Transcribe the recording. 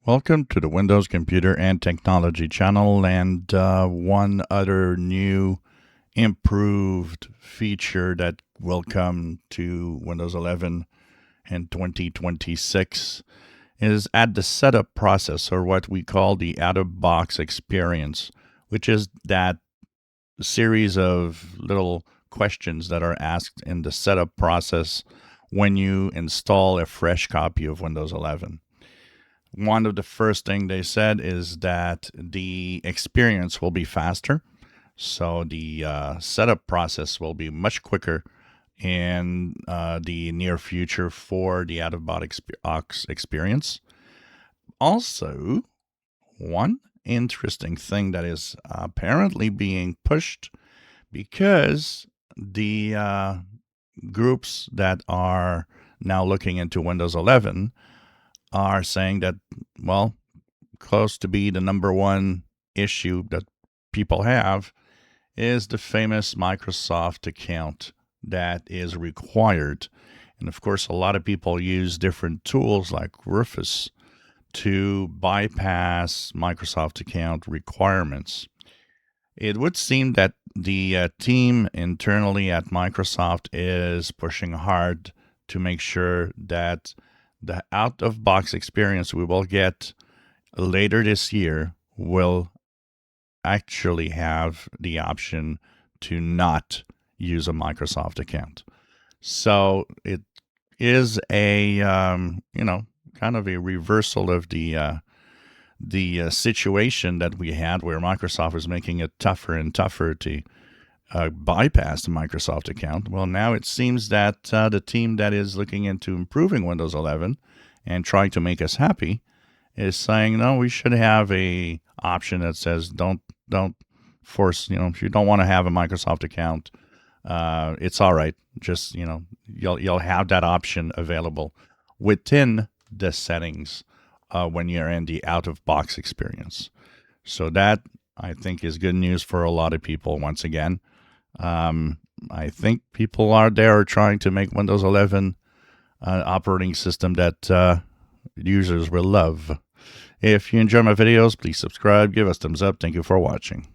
Welcome to the Windows Computer and Technology channel, and one other new improved feature that will come to Windows 11 in 2026 is at the setup process, or what we call the out-of-box experience, which is that series of little questions that are asked in the setup process when you install a fresh copy of Windows 11. One of the first things they said is that the experience will be faster. So the setup process will be much quicker in the near future for the out-of-box experience. Also, one interesting thing that is apparently being pushed because the groups that are now looking into Windows 11 are saying that, well, close to be the number one issue that people have is the famous Microsoft account that is required. And of course, a lot of people use different tools like Rufus to bypass Microsoft account requirements. It would seem that the team internally at Microsoft is pushing hard to make sure that the out-of-box experience we will get later this year will actually have the option to not use a Microsoft account. So it is a kind of a reversal of the situation that we had, where Microsoft was making it tougher and tougher to bypass the Microsoft account. Well, now it seems that the team that is looking into improving Windows 11 and trying to make us happy is saying, no, we should have a option that says don't force, if you don't want to have a Microsoft account, it's all right. Just, you'll have that option available within the settings when you're in the out-of-box experience. So that, I think, is good news for a lot of people. Once again, I think people are trying to make Windows 11 an operating system that users will love. If you enjoy my videos, please subscribe, give us thumbs up. Thank you for watching.